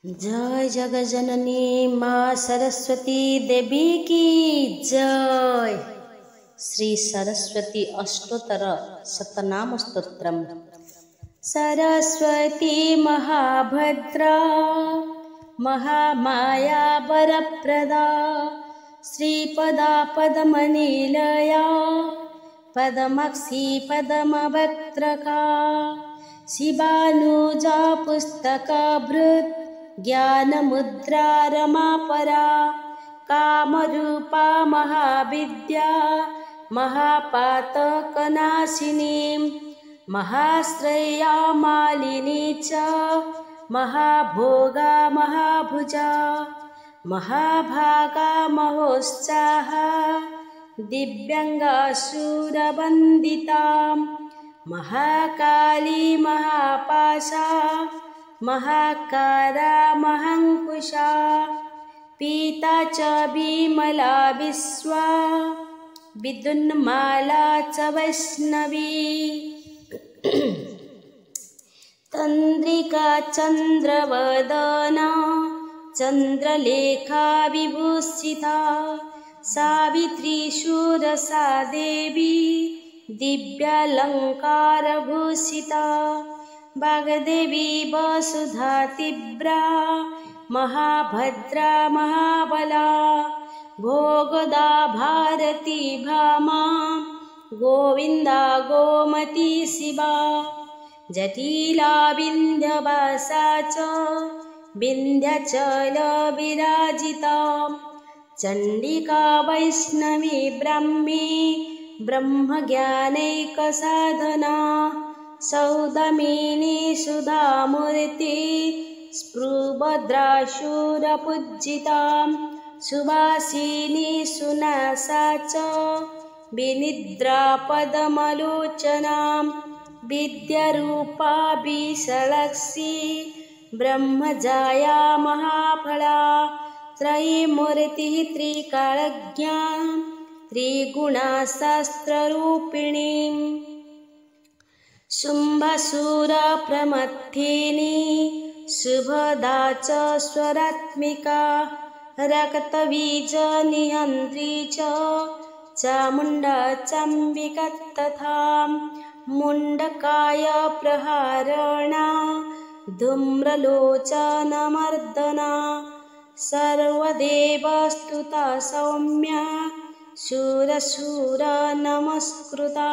जय जगज्जननी माँ सरस्वती देवी की जय। श्री सरस्वती अष्टोत्तर शतनाम स्तोत्रम्। सरस्वती महाभद्रा महामाया वरप्रदा श्रीपदा पद्मनिलया पद्माक्षी पद्मवक्त्रका शिवानुजा पुस्तकभृत् ज्ञानमुद्रा रमापरा कामरूपा महाविद्या महापातकनाशिनी महाश्रेया मालिनी च महाभोगा महाभुजा महाभागा महोत्साहा दिव्यङ्गासुरवन्दिता महाकाली महापाशा महाकारा महाङ्कुशा पीता च विमला विश्वा विद्युन्माला च वैष्णवी तन्द्रिका चन्द्रवदना चन्द्रलेखा विभूषिता सावित्री शूरसा देवी दिव्यालङ्कारभूषिता वाग्देवी वसुधा तीव्रा महाभद्रा महाबला भोगदा भारती भामा गोविन्दा गोमती शिवा जटिला विन्ध्यवासा च विन्ध्याचल विराजिता चण्डिका वैष्णवी ब्राह्मी ब्रह्मज्ञानैकसाधना सौदामिनी सुधामूर्ति स्पृभद्राशूरपूजिता सुवासिनी सुनासा च विनिद्रा पद्मलोचना विद्यारूपा विशालाक्षी ब्रह्मजाया महाफला त्रयीमूर्तिः त्रिकालज्ञा त्रिगुणाशास्त्ररूपिणी शुम्भासुरप्रमथिनी शुभदा च स्वरात्मिका रक्तबीजनियन्त्री च चामुण्डा चाम्बिका तथा मुण्डकाय प्रहारणा धूम्रलोचनमर्दना सर्वदेवस्तुता सौम्या शूरशूर नमस्कृता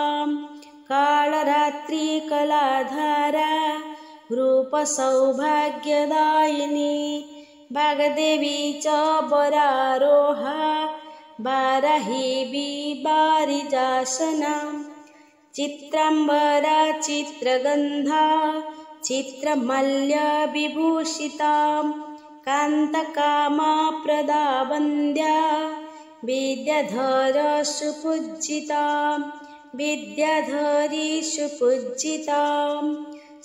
कालरात्रि कलाधारा रूपसौभाग्यदायिनी वाग्देवी च वरारोहा वाराही विवारिजासना चित्राम्बरा चित्रगन्धा चित्रमल्यविभूषिता कान्तकामा प्रदा वन्द्या विद्याधर सुपूजिता विद्याधरी सुपूजिता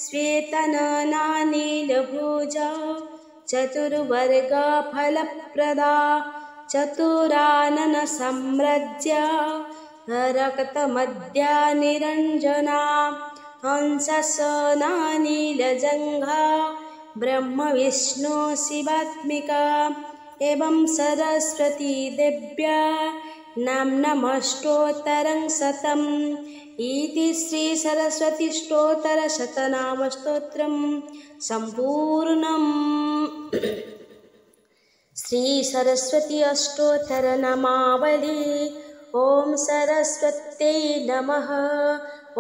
श्वेतनना नीलभुजा चतुर्वर्गफलप्रदा चतुरानन साम्राज्या रक्तमद्या निरञ्जना हंससना नीलजङ्घा ब्रह्मविष्णु शिवात्मिका एवं सरस्वती देव्या नाम्नमष्टोत्तरं शतम् इति श्री सरस्वती स्तोत्र शतनाम स्तोत्रं सम्पूर्णम्। श्री सरस्वती अष्टोत्तर नामावली। ओम सरस्वत्यै नमः।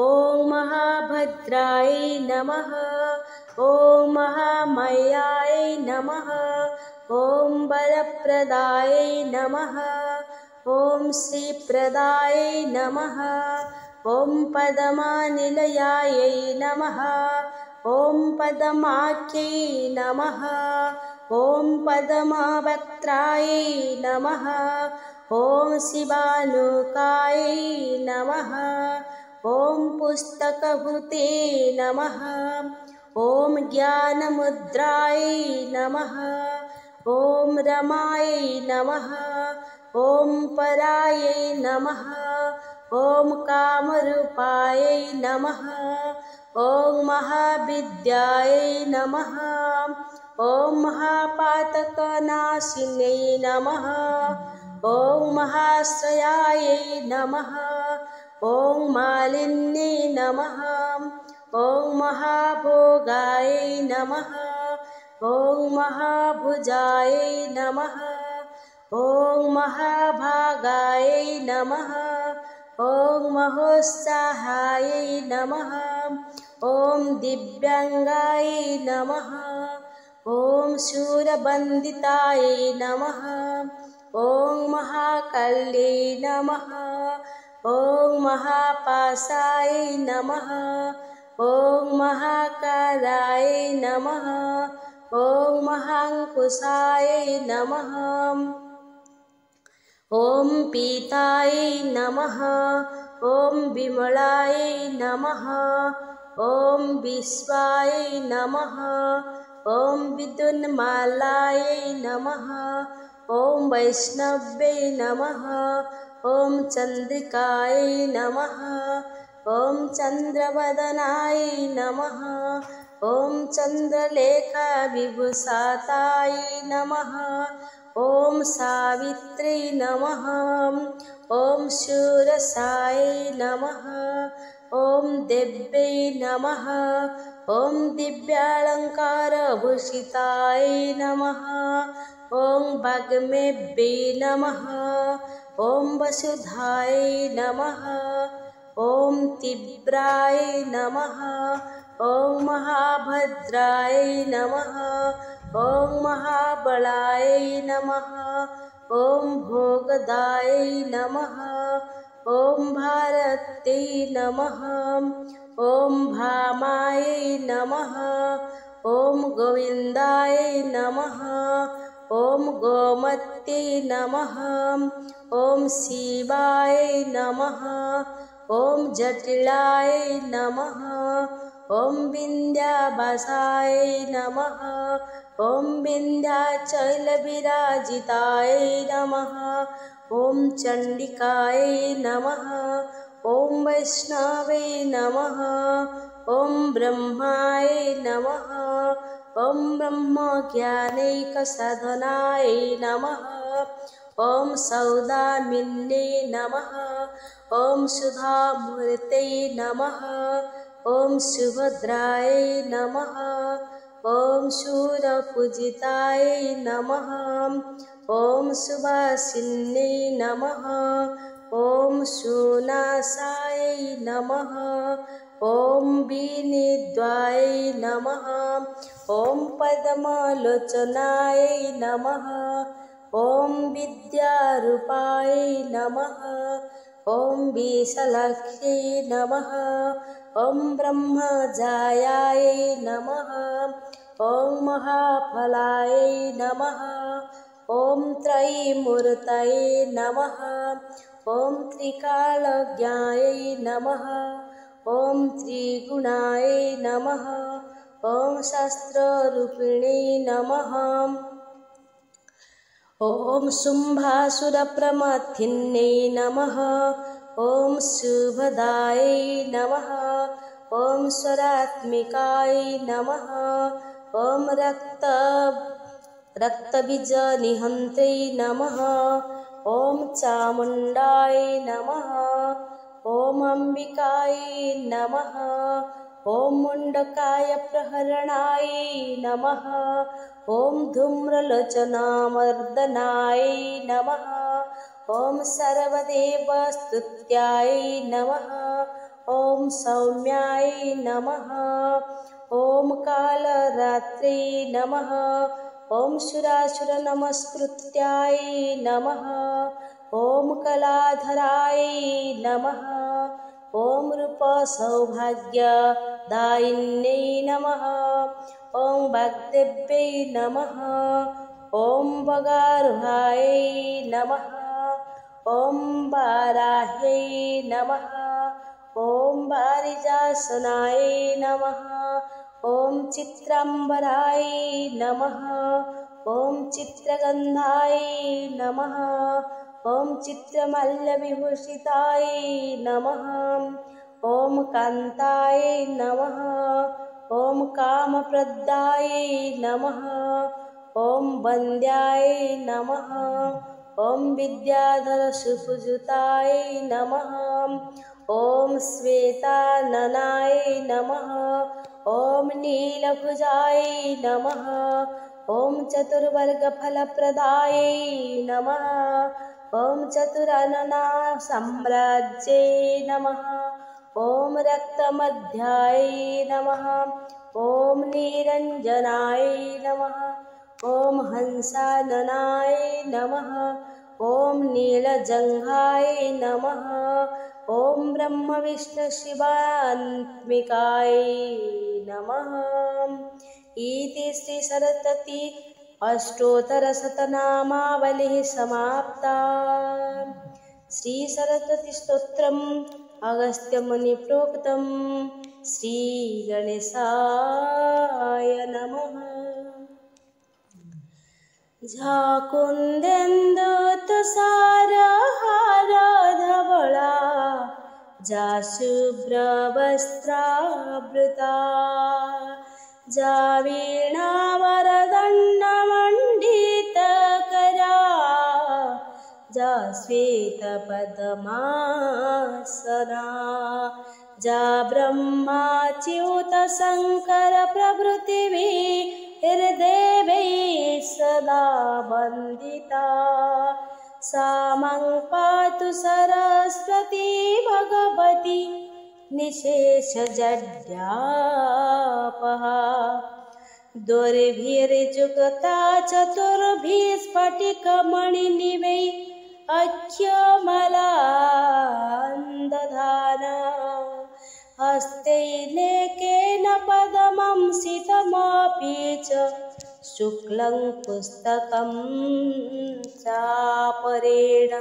ओम महाभद्राय नमः। ओम महामायाय नमः। ओम वरप्रदाय नमः। ओम श्रीप्रदाय नमः। ओम पद्मनिलयाय नमः। ओम पद्माख्यै नमः। ओम पद्मवक्त्राय नमः। ओम शिवानुकाय नमः। ओम पुस्तकभूते नमः। ओम ज्ञानमुद्राय नमः। ओम रमाय नमः। ओम पराय नमः। ओम कामरूपाय नमः। ॐ महाविद्यायै नमः। ॐ महापातकनाशिन्यै नमः। ॐ महाश्रयायै नमः। ॐ मालिन्यै नमः। ॐ महाभोगायै नमः। ॐ महाभुजायै नमः। ॐ महाभागायै नमः। ॐ महोत्साहायै नमः। ॐ दिव्याङ्गायै नमः। ॐ शूरबन्दितायै नमः। ॐ महाकाल्यै नमः। ॐ महापाशायै नमः। ॐ महाकारायै नमः। ॐ महाङ्कुशायै नमः। ॐ पीतायै नमः। ॐ विमलायै नमः। ॐ विश्वायै नमः। ॐ विद्युन्मालायै नमः। ॐ वैष्णव्यै नमः। ॐ चन्द्रिकायै नमः। ॐ चन्द्रवदनायै नमः। ॐ चन्द्रलेखाविभूषितायै नमः। ॐ सावित्र्यै नमः। ॐ शूरसायै नमः। ॐ देव्यै नमः। ॐ दिव्यालङ्कारभूषितायै नमः। ॐ वाग्मेभ्यै नमः। ॐ वसुधायै नमः। ॐ तीव्रायै नमः। ॐ महाभद्रायै नमः। ॐ महाबलायै नमः। ॐ भोगदायै नमः। ॐ भारत्यै नमः। ॐ भामायै नमः। ॐ गोविन्दायै नमः। ॐ गोमत्यै नमः। ॐ शिवायै नमः। ॐ जटिलायै नमः। ॐ विन्ध्यावासायै नमः। ॐ विन्ध्याचलविराजितायै नमः। ॐ चण्डिकायै नमः। ॐ वैष्णवे नमः। ॐ ब्रह्मायै नमः। ॐ ब्रह्मज्ञानैकसाधनायै नमः। ॐ सौदामिन्यै नमः। ॐ सुधामूर्तये नमः। ॐ सुभद्रायै नमः। ॐ शूरपूजितायै नमः। ॐ सुभासिन्यै नमः। ॐ सुनाशायै नमः। ॐ विनिद्वायै नमः। ॐ पद्मलोचनायै नमः। ॐ विद्यारूपायै नमः। ॐ विशालाक्ष्यै नमः। ॐ ब्रह्मजायायै नमः। ॐ महाफलायै नमः। ॐ त्रयीमूर्तये नमः। ॐ त्रिकालज्ञायै नमः। ॐ त्रिगुणायै नमः। ॐ शास्त्ररूपिणे नमः। ॐ शुम्भासुरप्रमथिन्यै नमः। ॐ शुभदायै नमः। ॐ स्वरात्मिकायै नमः। ॐ रक्तबीजनिहन्त्यै नमः। ॐ चामुण्डायै नमः। ॐ अम्बिकायै नमः। ॐ मुण्डकायप्रहरणायै नमः। ॐ धूम्रलोचनमर्दनायै नमः। ॐ सर्वदेवस्तुत्यायै नमः। ॐ सौम्यायै नमः। ॐ कालरात्र्यै नमः। ॐ सुरासुरनमस्कृत्यायै नमः। ॐ कलाधरायै नमः। ॐ रूपसौभाग्यदायिन्यै नमः। ॐ वाग्देव्यै नमः। ॐ वगारुहायै नमः। ॐ वाराह्यै नमः। ॐ वारिजासनायै नमः। ॐ चित्राम्बरायै नमः। ॐ चित्रगन्धायै नमः। ॐ चित्रमल्लविभूषितायै नमः। ॐ कान्ताय नमः। ॐ कामप्रदाय नमः। ॐ वन्द्याय नमः। ॐ विद्याधरसुभुजताय नमः। ॐ श्वेताननाय नमः। ॐ नीलभुजाय नमः। ॐ चतुर्वर्गफलप्रदाय नमः। ॐ चतुरानना साम्राज्ये नमः। ॐ रक्तमध्याय नमः। ॐ निरञ्जनाय नमः। ॐ हंसाननाय नमः। ॐ नीलजङ्घाय नमः। ॐ ब्रह्मविष्णुशिवात्मिकाय नमः। इति श्री सरस्वती अष्टोत्तरशतनामावलिः समाप्ता। श्री सरस्वती स्तोत्रम् अगस्त्यमुनिप्रोक्तं। श्री गणेशाय नमः। झाकुन्देन्दुतुषारहारधवला जा शुभ्रवस्त्रावृता जा वीणावरदण्डमण्डितकरा जा श्वेतपद्मासना जा ब्रह्माच्युतशङ्करप्रभृतिभिर्देवैः सदा वन्दिता सा मां पातु सरस्वती भगवती निशेषजड्यापहा दुर्भिर्युक्ता चतुर्भिः स्फटिकमणिनिभैः अख्यमलान्दधाना हस्तैलेकेन पद्मंसितमपि च शुक्लं पुस्तकं चापरेण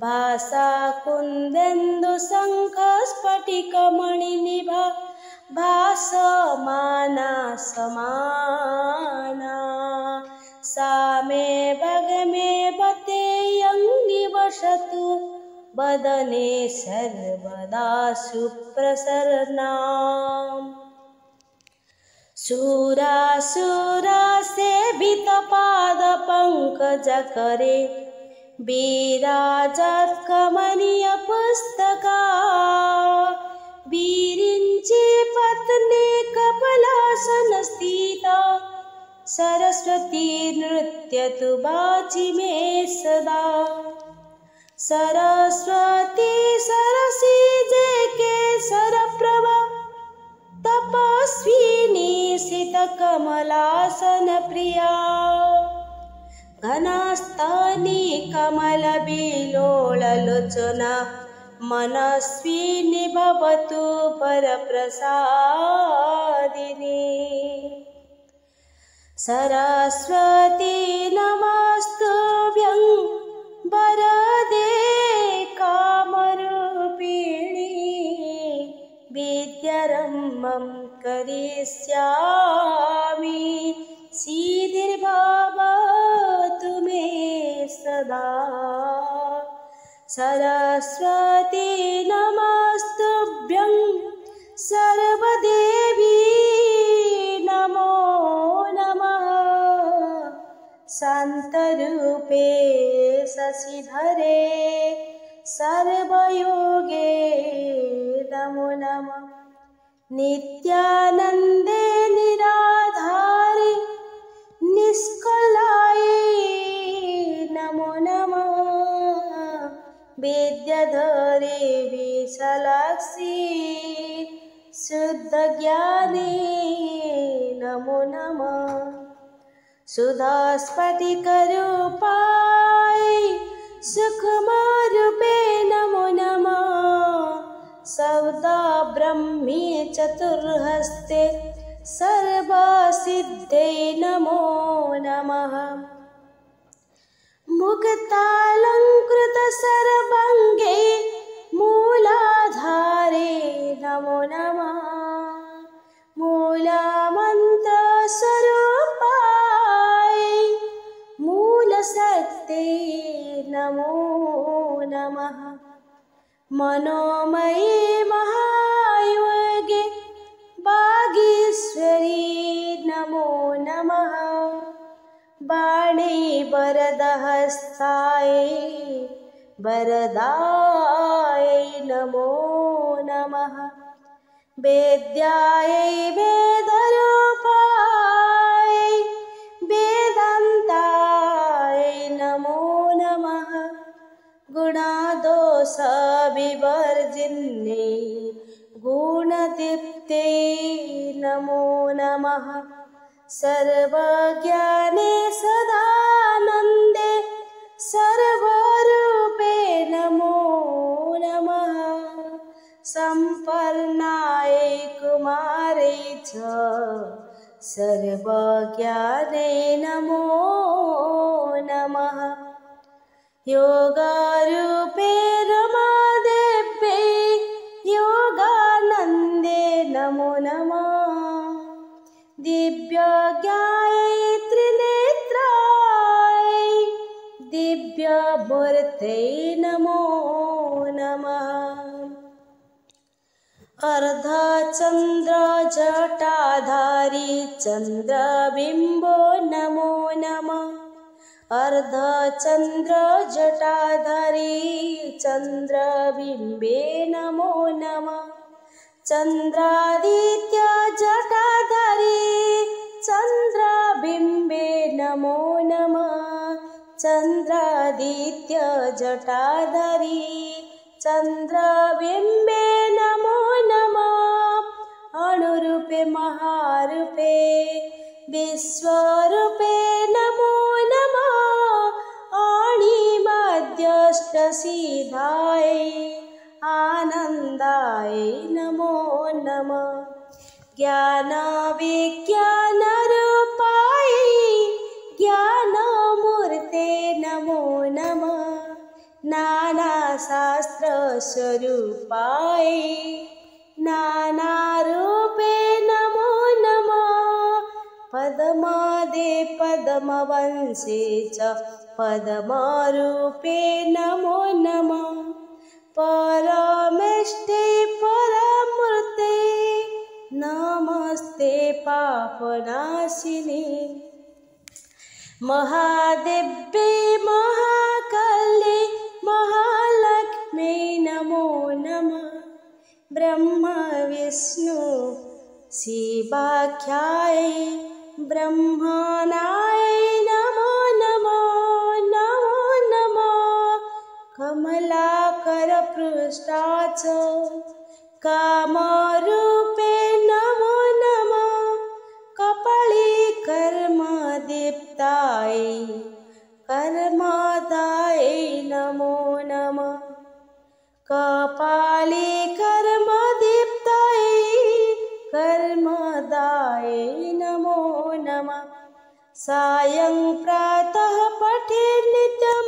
भासा कुन्देन्दुशङ्खस्फटिकमणिनिभा भासमाना समाना सा मे भगमेवतेऽङ्गिवसतु वदने सर्वदा सुप्रसन्ना सुरासुरासेवितपादपङ्कजकरे विराजत्कमनीयपुस्तका विरिञ्चि पत्नी कपलासनस्थिता सरस्वती नृत्यतु वाचि मे सदा सरस्वती सरसी जे केसरप्रभा तपस्विनी सितकमलासनप्रिया घनास्तनी कमलविलोललोचना मनस्विनी भवतु परप्रसादिनी सरस्वती नमस्तुभ्यं वरदे कामरूपिणी विद्यारम्भं करिष्यामि सिद्धिर्भवतु मे सदा सरस्वती नमस्तुभ्यं सर्वदेवी नमो नमः शान्तरूपे शशिधरे सर्वयोगे नमो नमः नित्यानन्दे निराधारे निष्कलाये नमो नमः विद्याधरे विशालाक्षी शुद्धज्ञाने नमो नमः सुधास्फटिकरूपाय सुखमारूपे नमो नमः सौदाब्रह्मी चतुर्हस्ते सर्वसिद्धे नमो नमः मुक्तालङ्कृतसर्वाङ्गे मूलाधारे नमो नमः मूलमन्त्रस्वरूपाय मूलशक्ते नमो नमः मनोमये महा नमः वाणी वरदहस्ताय वरदायै नमो नमः वेद्यायै वेदरूपायै वेदान्तायै नमो नमः गुणदोषविवर्जिन्यै गुणदीप्त्यै नमो नमः सर्वज्ञाने सदानन्दे सर्वरूपे नमो नमः सम्पन्नायै कुमारै च सर्वज्ञाने नमो नमः योगारूपे रमादेव्यै योगानन्दे नमो नमः दिव्यज्ञायै त्रिनेत्रायै दिव्यमूर्त्यै नमो नमः अर्धचन्द्रजटाधारी चन्द्रबिम्बो नमो नमः अर्धचन्द्रजटाधारी चन्द्रबिम्बे नमो नमः चन्द्रादित्यजटाधारी चन्द्रबिम्बे नमो नमः चन्द्रादित्यजटाधारी चन्द्रबिम्बे नमो नमः अणुरूपे महारूपे विश्वरूपे नमो नमः अणिमाद्यष्टसिद्धाय आनन्दाय नमो नमः ज्ञानविज्ञानरूपाय ज्ञानमूर्ते नमो नमः नानाशास्त्रस्वरूपाय नानारूपे नमो नमः पद्मादे पद्मवंशे च पद्मरूपे नमो नमः परमेष्टे परमूर्ते नमस्ते पापनाशिने महादेव्ये महाकाल्ये महालक्ष्म्यै नमो नमः ब्रह्मा विष्णु शिवाख्यायै ब्रह्मणायै नमो नमः नमो नमः कमलाकरपृष्ठा च कामरूपे नमो नमः कपाले कर्मदीप्ताय कर्मदायै नमो नमः कपाले कर्मदीप्ताय कर्मदायै नमो नमः सायं प्रातः पठे नित्यं